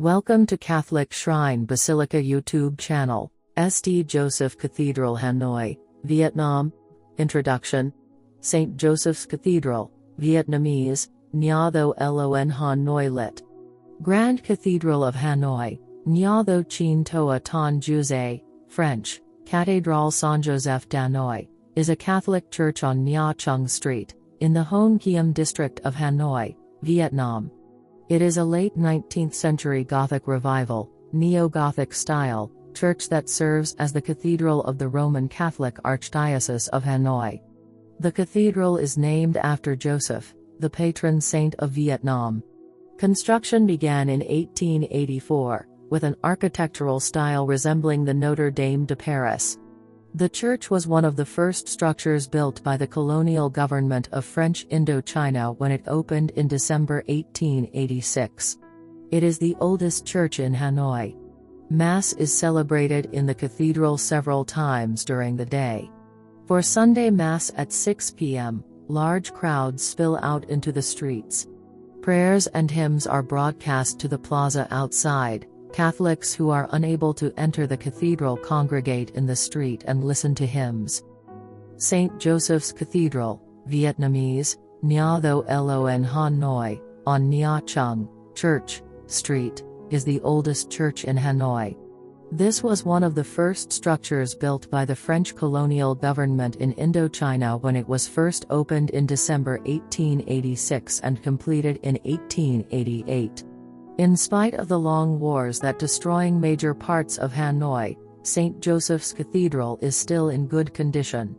Welcome to Catholic Shrine Basilica YouTube channel, St. Joseph Cathedral Hanoi, Vietnam. Introduction. St. Joseph's Cathedral, Vietnamese, Nha Tho Lon Hanoi lit. Grand Cathedral of Hanoi, Nha Tho Chien Toa Ton Juse, French, Cathédrale Saint-Joseph d'Hanoi, is a Catholic church on Nha Trang Street, in the Hon Kiem district of Hanoi, Vietnam. It is a late 19th century Gothic Revival, Neo-Gothic style, church that serves as the cathedral of the Roman Catholic Archdiocese of Hanoi. The cathedral is named after Joseph, the patron saint of Vietnam. Construction began in 1884, with an architectural style resembling the Notre-Dame de Paris. The church was one of the first structures built by the colonial government of French Indochina when it opened in December 1886. It is the oldest church in Hanoi. Mass is celebrated in the cathedral several times during the day. For Sunday Mass at 6 p.m., large crowds spill out into the streets. Prayers and hymns are broadcast to the plaza outside. Catholics who are unable to enter the cathedral congregate in the street and listen to hymns. St. Joseph's Cathedral, Vietnamese, Nha Tho Lon Hanoi, on Nha Trang, Church, Street, is the oldest church in Hanoi. This was one of the first structures built by the French colonial government in Indochina when it was first opened in December 1886 and completed in 1888. In spite of the long wars that destroying major parts of Hanoi, St. Joseph's Cathedral is still in good condition.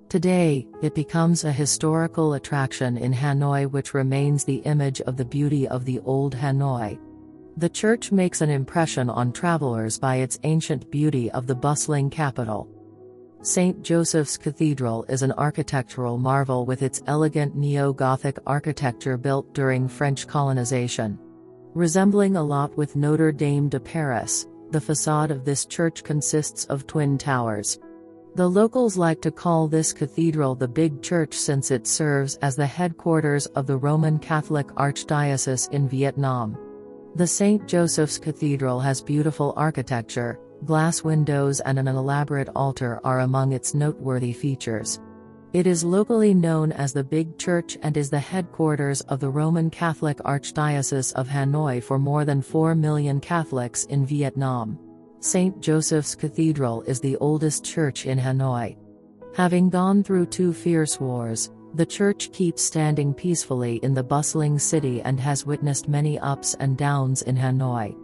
Today, it becomes a historical attraction in Hanoi which remains the image of the beauty of the old Hanoi. The church makes an impression on travelers by its ancient beauty of the bustling capital. St. Joseph's Cathedral is an architectural marvel with its elegant neo-Gothic architecture built during French colonization. Resembling a lot with Notre-Dame de Paris, the facade of this church consists of twin towers. The locals like to call this cathedral the Big Church since it serves as the headquarters of the Roman Catholic Archdiocese in Vietnam. The St. Joseph's Cathedral has beautiful architecture, glass windows and an elaborate altar are among its noteworthy features. It is locally known as the Big Church and is the headquarters of the Roman Catholic Archdiocese of Hanoi for more than 4 million Catholics in Vietnam. St. Joseph's Cathedral is the oldest church in Hanoi. Having gone through 2 fierce wars, the church keeps standing peacefully in the bustling city and has witnessed many ups and downs in Hanoi.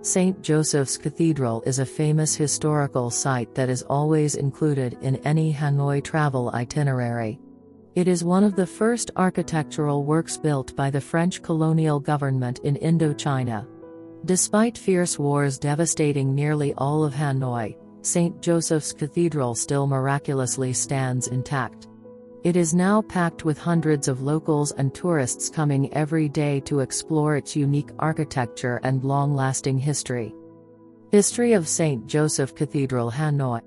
St. Joseph's Cathedral is a famous historical site that is always included in any Hanoi travel itinerary. It is one of the first architectural works built by the French colonial government in Indochina. Despite fierce wars devastating nearly all of Hanoi, St. Joseph's Cathedral still miraculously stands intact. It is now packed with hundreds of locals and tourists coming every day to explore its unique architecture and long-lasting history. History of St. Joseph Cathedral Hanoi.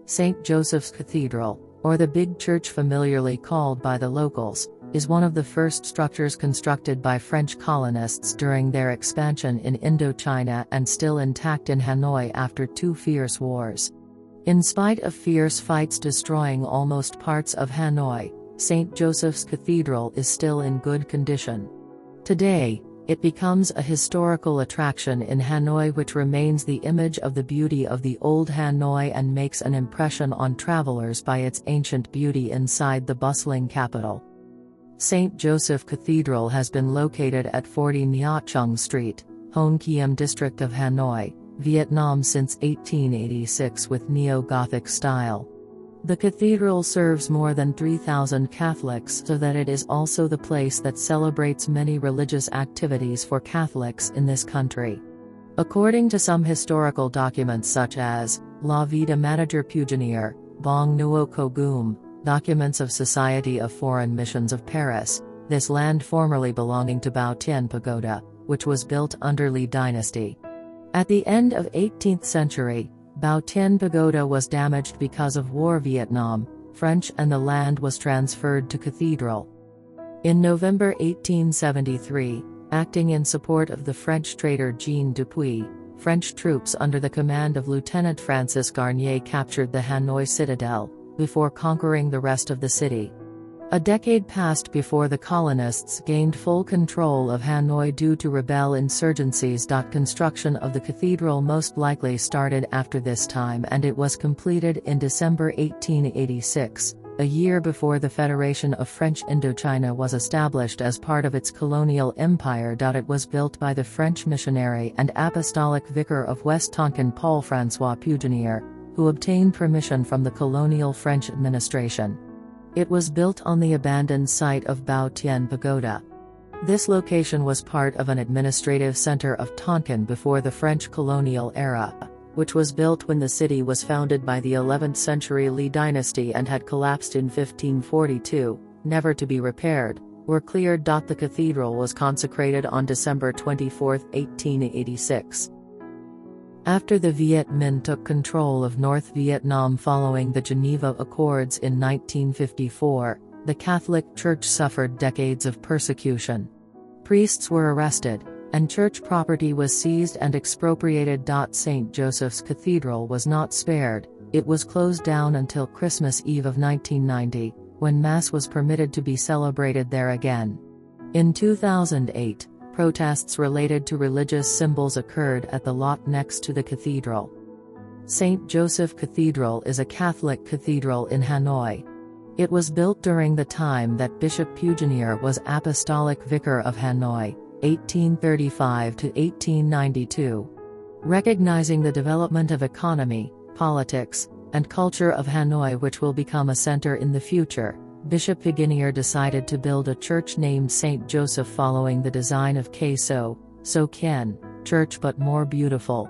St. Joseph's Cathedral, or the Big Church familiarly called by the locals, is one of the first structures constructed by French colonists during their expansion in Indochina and still intact in Hanoi after 2 fierce wars. In spite of fierce fights destroying almost parts of Hanoi, St. Joseph's Cathedral is still in good condition. Today, it becomes a historical attraction in Hanoi which remains the image of the beauty of the old Hanoi and makes an impression on travelers by its ancient beauty inside the bustling capital. St. Joseph Cathedral has been located at 40 Nha Trang Street, Hon Kiem district of Hanoi, Vietnam since 1886 with neo-Gothic style. The cathedral serves more than 3,000 Catholics so that it is also the place that celebrates many religious activities for Catholics in this country. According to some historical documents such as La Vida Manager Puginier, Bong Nuo Kogum, documents of Society of Foreign Missions of Paris, this land formerly belonging to Bao Tien Pagoda, which was built under Li Dynasty. At the end of 18th century, Bao Tien Pagoda was damaged because of War Vietnam, French and the land was transferred to Cathedral. In November 1873, Acting in support of the French trader Jean Dupuy, French troops under the command of Lieutenant Francis Garnier captured the Hanoi citadel, before conquering the rest of the city. A decade passed before the colonists gained full control of Hanoi due to rebel insurgencies. Construction of the cathedral most likely started after this time, and it was completed in December 1886, a year before the Federation of French Indochina was established as part of its colonial empire. It was built by the French missionary and apostolic vicar of West Tonkin Paul-François Puginier, who obtained permission from the colonial French administration. It was built on the abandoned site of Bao Tien Pagoda. This location was part of an administrative center of Tonkin before the French colonial era, which was built when the city was founded by the 11th century Li dynasty and had collapsed in 1542, never to be repaired, were cleared. The cathedral was consecrated on December 24, 1886. After the Viet Minh took control of North Vietnam following the Geneva Accords in 1954, the Catholic Church suffered decades of persecution. Priests were arrested, and church property was seized and expropriated. St. Joseph's Cathedral was not spared. It was closed down until Christmas Eve of 1990, when Mass was permitted to be celebrated there again. In 2008, protests related to religious symbols occurred at the lot next to the cathedral. St. Joseph Cathedral is a Catholic cathedral in Hanoi. It was built during the time that Bishop Puginier was Apostolic Vicar of Hanoi, 1835 to 1892. Recognizing the development of economy, politics, and culture of Hanoi, which will become a center in the future, Bishop Puginier decided to build a church named St. Joseph following the design of So Kien Church, but more beautiful.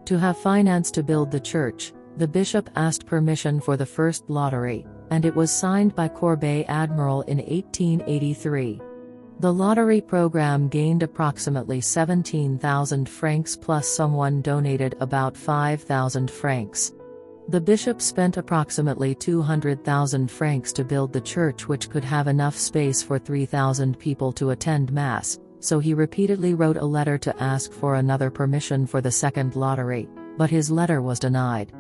To have finance to build the church, the bishop asked permission for the first lottery, and it was signed by Corbeil Admiral in 1883. The lottery program gained approximately 17,000 francs, plus someone donated about 5,000 francs. The bishop spent approximately 200,000 francs to build the church, which could have enough space for 3,000 people to attend Mass, so he repeatedly wrote a letter to ask for another permission for the second lottery, but his letter was denied.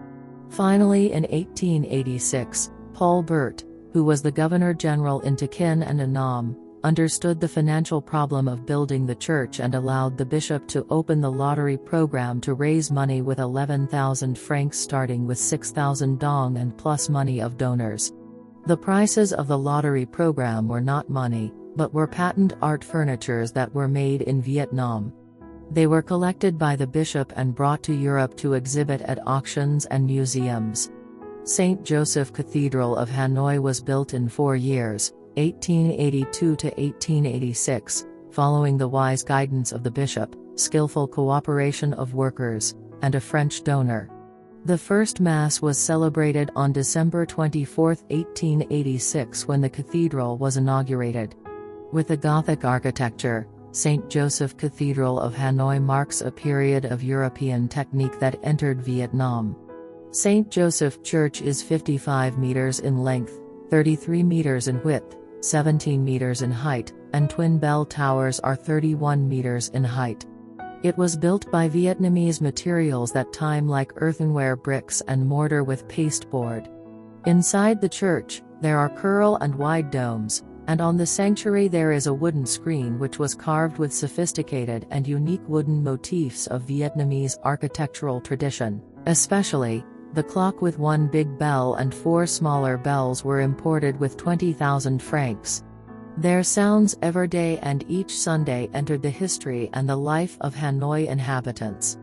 Finally, in 1886, Paul Bert, who was the Governor-General in Tonkin and Annam, understood the financial problem of building the church and allowed the bishop to open the lottery program to raise money with 11,000 francs, starting with 6,000 dong and plus money of donors. The prices of the lottery program were not money, but were patent art furnitures that were made in Vietnam. They were collected by the bishop and brought to Europe to exhibit at auctions and museums. St. Joseph Cathedral of Hanoi was built in 4 years, 1882 to 1886, following the wise guidance of the bishop, skillful cooperation of workers, and a French donor. The first Mass was celebrated on December 24, 1886, when the cathedral was inaugurated. With the Gothic architecture, St. Joseph Cathedral of Hanoi marks a period of European technique that entered Vietnam. St. Joseph Church is 55 meters in length, 33 meters in width, 17 meters in height, and twin bell towers are 31 meters in height. It was built by Vietnamese materials that time, like earthenware, bricks and mortar with pasteboard. Inside the church, there are curl and wide domes, and on the sanctuary there is a wooden screen which was carved with sophisticated and unique wooden motifs of Vietnamese architectural tradition. Especially, the clock with one big bell and 4 smaller bells were imported with 20,000 francs. Their sounds every day and each Sunday entered the history and the life of Hanoi inhabitants.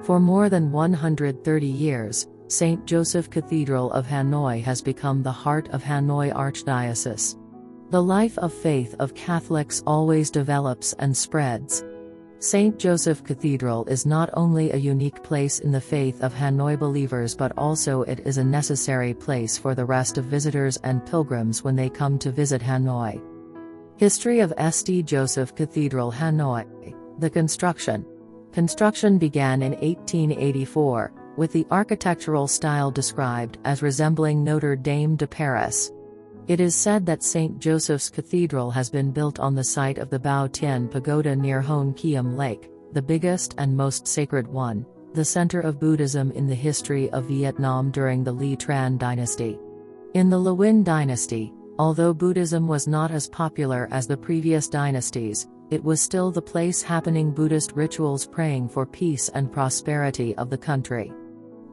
For more than 130 years, St. Joseph Cathedral of Hanoi has become the heart of Hanoi Archdiocese. The life of faith of Catholics always develops and spreads. St. Joseph Cathedral is not only a unique place in the faith of Hanoi believers, but also it is a necessary place for the rest of visitors and pilgrims when they come to visit Hanoi. History of St. Joseph Cathedral Hanoi. The construction. Construction began in 1884, with the architectural style described as resembling Notre-Dame de Paris. It is said that St. Joseph's Cathedral has been built on the site of the Bao Tien Pagoda near Hon Kiem Lake, the biggest and most sacred one, the center of Buddhism in the history of Vietnam during the Le Tran dynasty. In the Le Nguyen dynasty, although Buddhism was not as popular as the previous dynasties, it was still the place happening Buddhist rituals praying for peace and prosperity of the country.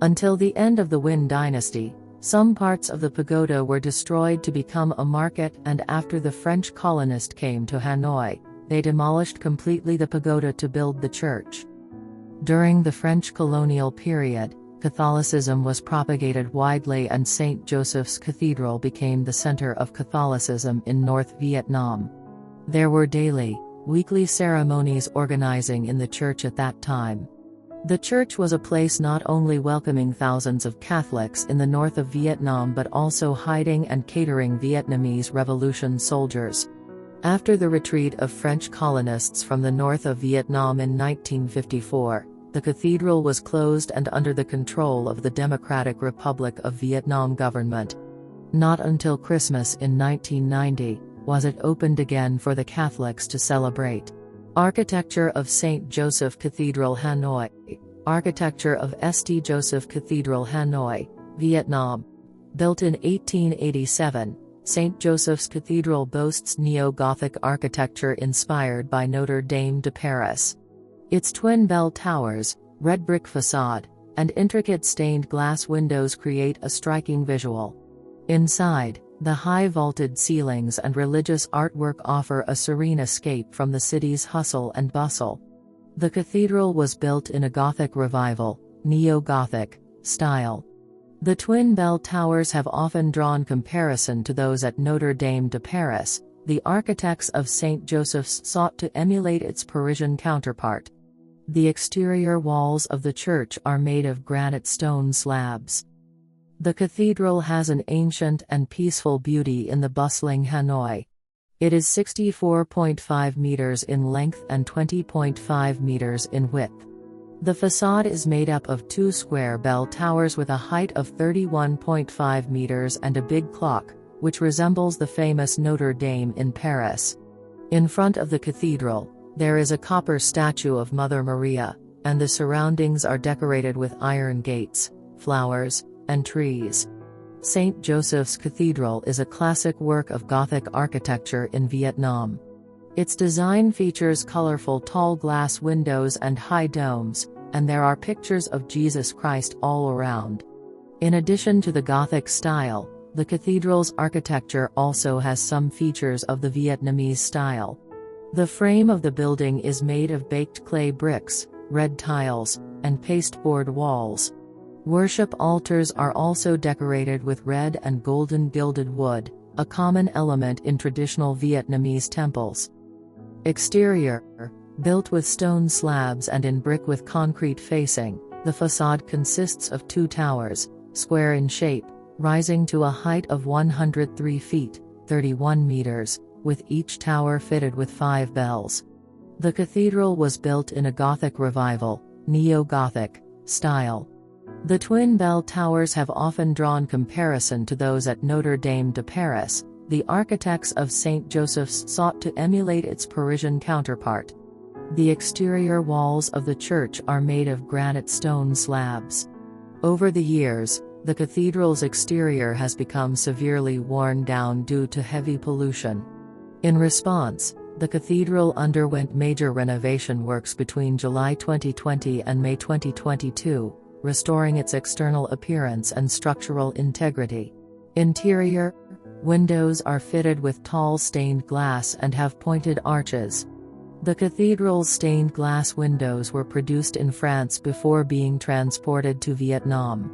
Until the end of the Nguyen dynasty, some parts of the pagoda were destroyed to become a market, and after the French colonist came to Hanoi, they demolished completely the pagoda to build the church. During the French colonial period, Catholicism was propagated widely and St. Joseph's Cathedral became the center of Catholicism in North Vietnam. There were daily, weekly ceremonies organizing in the church at that time. The church was a place not only welcoming thousands of Catholics in the north of Vietnam but also hiding and catering Vietnamese Revolution soldiers. After the retreat of French colonists from the north of Vietnam in 1954, the cathedral was closed and under the control of the Democratic Republic of Vietnam government. Not until Christmas in 1990 was it opened again for the Catholics to celebrate. Architecture of St. Joseph Cathedral Hanoi. Architecture of St. Joseph Cathedral Hanoi, Vietnam. Built in 1887, St. Joseph's Cathedral boasts neo-Gothic architecture inspired by Notre-Dame de Paris. Its twin bell towers, red brick facade, and intricate stained glass windows create a striking visual. Inside, the high vaulted ceilings and religious artwork offer a serene escape from the city's hustle and bustle. The cathedral was built in a Gothic Revival, neo-Gothic, style. The twin bell towers have often drawn comparison to those at Notre-Dame de Paris. The architects of St. Joseph's sought to emulate its Parisian counterpart. The exterior walls of the church are made of granite stone slabs. The cathedral has an ancient and peaceful beauty in the bustling Hanoi. It is 64.5 meters in length and 20.5 meters in width. The facade is made up of two square bell towers with a height of 31.5 meters and a big clock, which resembles the famous Notre Dame in Paris. In front of the cathedral, there is a copper statue of Mother Maria, and the surroundings are decorated with iron gates, flowers, and trees. St. Joseph's Cathedral is a classic work of Gothic architecture in Vietnam. Its design features colorful tall glass windows and high domes, and there are pictures of Jesus Christ all around. In addition to the Gothic style, the cathedral's architecture also has some features of the Vietnamese style. The frame of the building is made of baked clay bricks, red tiles, and pasteboard walls. Worship altars are also decorated with red and golden gilded wood, a common element in traditional Vietnamese temples. Exterior. Built with stone slabs and in brick with concrete facing, the facade consists of two towers, square in shape, rising to a height of 103 feet, 31 meters, with each tower fitted with 5 bells. The cathedral was built in a Gothic Revival, neo-Gothic, style. The twin bell towers have often drawn comparison to those at Notre-Dame de Paris. The architects of St. Joseph's sought to emulate its Parisian counterpart. The exterior walls of the church are made of granite stone slabs. Over the years, the cathedral's exterior has become severely worn down due to heavy pollution. In response, the cathedral underwent major renovation works between July 2020 and May 2022, restoring its external appearance and structural integrity. Interior. Windows are fitted with tall stained glass and have pointed arches. The cathedral's stained glass windows were produced in France before being transported to Vietnam.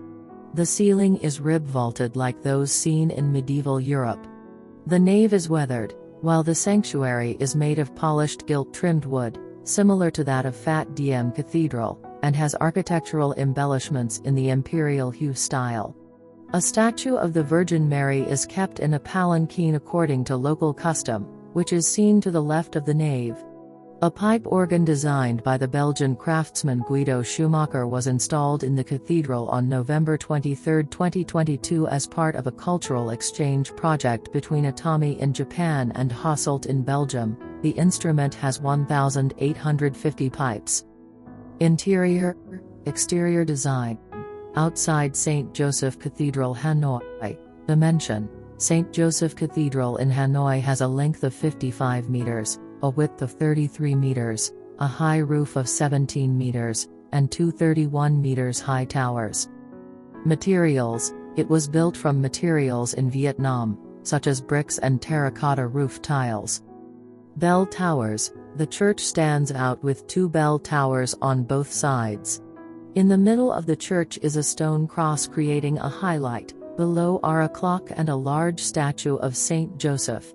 The ceiling is rib-vaulted like those seen in medieval Europe. The nave is weathered, while the sanctuary is made of polished gilt-trimmed wood, similar to that of Fat Diem Cathedral, and has architectural embellishments in the imperial hue style. A statue of the Virgin Mary is kept in a palanquin according to local custom, which is seen to the left of the nave. A pipe organ designed by the Belgian craftsman Guido Schumacher was installed in the cathedral on November 23, 2022 as part of a cultural exchange project between Atami in Japan and Hasselt in Belgium. The instrument has 1,850 pipes. Interior, exterior design. Outside St. Joseph Cathedral Hanoi. Dimension. St. Joseph Cathedral in Hanoi has a length of 55 meters, a width of 33 meters, a high roof of 17 meters, and two 31 meters high towers. Materials. It was built from materials in Vietnam, such as bricks and terracotta roof tiles. Bell towers. The church stands out with two bell towers on both sides. In the middle of the church is a stone cross creating a highlight. Below are a clock and a large statue of Saint Joseph.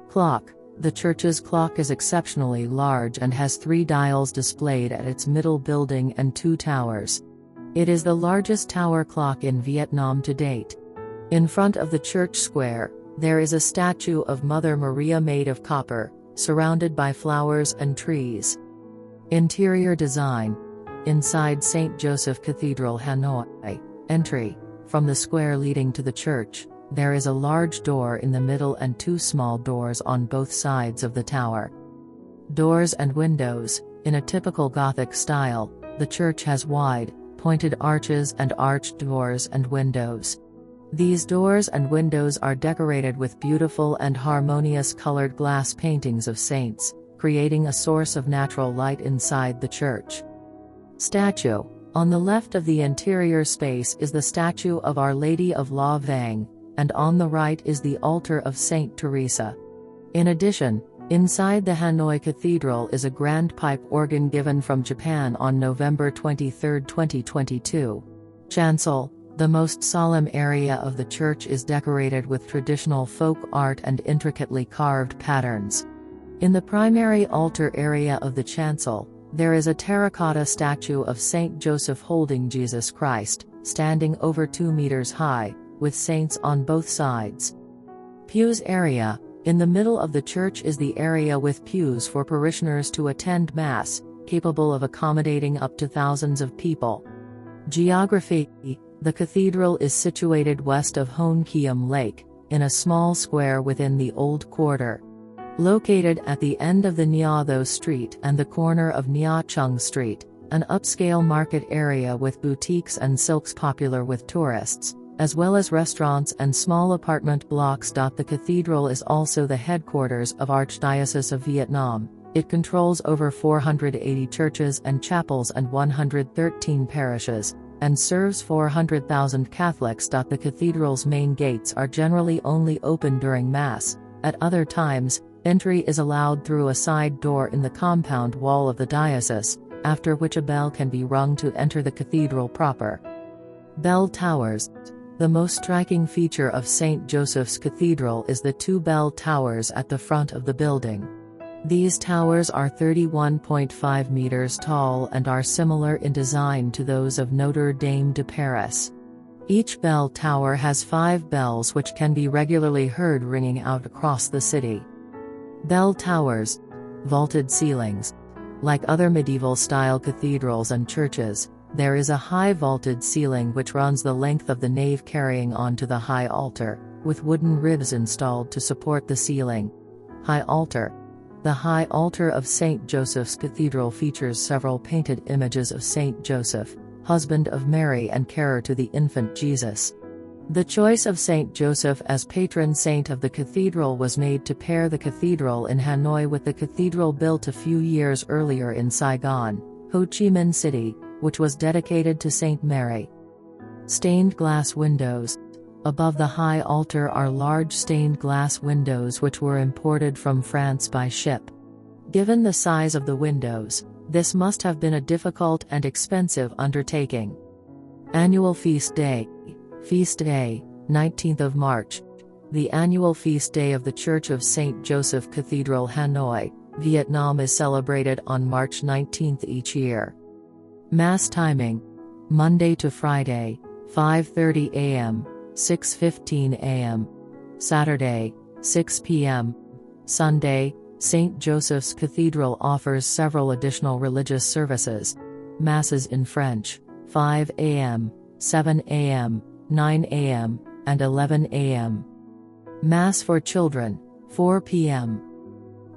Clock. The church's clock is exceptionally large and has 3 dials displayed at its middle building and 2 towers. It is the largest tower clock in Vietnam to date. In front of the church square, there is a statue of Mother Maria made of copper, surrounded by flowers and trees. Interior design. Inside St. Joseph Cathedral Hanoi. Entry. From the square leading to the church, there is a large door in the middle and 2 small doors on both sides of the tower. Doors and windows. In a typical Gothic style, the church has wide, pointed arches and arched doors and windows. These doors and windows are decorated with beautiful and harmonious colored glass paintings of saints, creating a source of natural light inside the church. Statue. On the left of the interior space is the statue of Our Lady of La Vang, and on the right is the altar of Saint Teresa. In addition, inside the Hanoi Cathedral is a grand pipe organ given from Japan on November 23, 2022. Chancel. The most solemn area of the church is decorated with traditional folk art and intricately carved patterns. In the primary altar area of the chancel, there is a terracotta statue of Saint Joseph holding Jesus Christ, standing over 2 meters high, with saints on both sides. Pews area. In the middle of the church is the area with pews for parishioners to attend Mass, capable of accommodating up to thousands of people. Geography. The cathedral is situated west of Hoan Kiem Lake, in a small square within the Old Quarter. Located at the end of the Nha Tho Street and the corner of Nha Chung Street, an upscale market area with boutiques and silks popular with tourists, as well as restaurants and small apartment blocks. The cathedral is also the headquarters of Archdiocese of Vietnam. It controls over 480 churches and chapels and 113 parishes, and serves 400,000 Catholics. The cathedral's main gates are generally only open during Mass. At other times, entry is allowed through a side door in the compound wall of the diocese, after which a bell can be rung to enter the cathedral proper. Bell towers. The most striking feature of St. Joseph's Cathedral is the 2 bell towers at the front of the building. These towers are 31.5 meters tall and are similar in design to those of Notre-Dame de Paris. Each bell tower has 5 bells which can be regularly heard ringing out across the city. Bell towers. Vaulted ceilings. Like other medieval-style cathedrals and churches, there is a high vaulted ceiling which runs the length of the nave carrying on to the high altar, with wooden ribs installed to support the ceiling. High altar. The high altar of St. Joseph's Cathedral features several painted images of St. Joseph, husband of Mary and carer to the infant Jesus. The choice of St. Joseph as patron saint of the cathedral was made to pair the cathedral in Hanoi with the cathedral built a few years earlier in Saigon, Ho Chi Minh City, which was dedicated to Saint Mary. Stained glass windows. Above the high altar are large stained glass windows which were imported from France by ship. Given the size of the windows, this must have been a difficult and expensive undertaking. Annual Feast Day. Feast Day, 19th of March. The annual feast day of the Church of St. Joseph Cathedral Hanoi, Vietnam is celebrated on March 19 each year. Mass timing. Monday to Friday, 5:30 a.m., 6:15 a.m. Saturday, 6 p.m. Sunday, St. Joseph's Cathedral offers several additional religious services. Masses in French, 5 a.m., 7 a.m., 9 a.m., and 11 a.m. Mass for children, 4 p.m.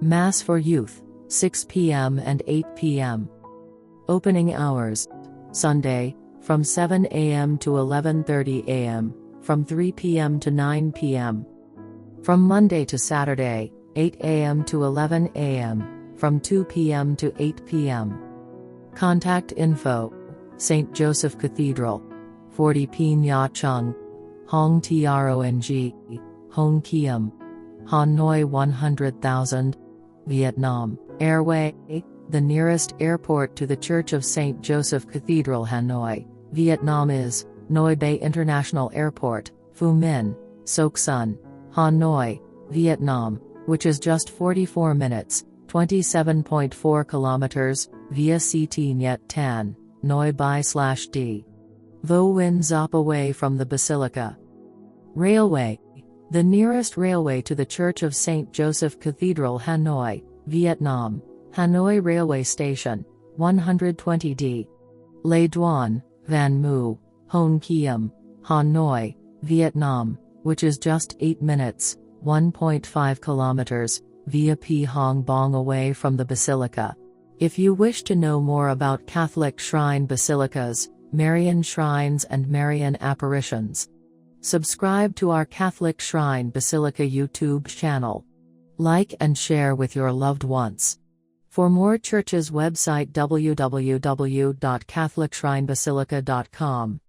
Mass for youth, 6 p.m. and 8 p.m. Opening hours: Sunday, from 7 a.m. to 11:30 a.m., from 3 p.m. to 9 p.m. From Monday to Saturday, 8 a.m. to 11 a.m., from 2 p.m. to 8 p.m. Contact info: St. Joseph Cathedral, 40 P Nha Chung, Hong Trong, Hong Kiem, Hanoi 100,000, Vietnam. Airway: the nearest airport to the Church of St. Joseph Cathedral Hanoi, Vietnam is Noi Bay International Airport, Phu Minh, Soc Son, Hanoi, Vietnam, which is just 44 minutes, 27.4 kilometers, via CT Net Tan, Noi Bai/D. Vo Win Zop away from the Basilica. Railway: the nearest railway to the Church of St. Joseph Cathedral Hanoi, Vietnam, Hanoi Railway Station, 120D. Le Duan, Van Mu, Hon Kiem, Hanoi, Vietnam, which is just 8 minutes, 1.5 kilometers, via Pi Hong Bong away from the Basilica. If you wish to know more about Catholic shrine basilicas, Marian shrines and Marian apparitions, subscribe to our Catholic Shrine Basilica YouTube channel. Like and share with your loved ones. For more churches, website www.catholicshrinebasilica.com.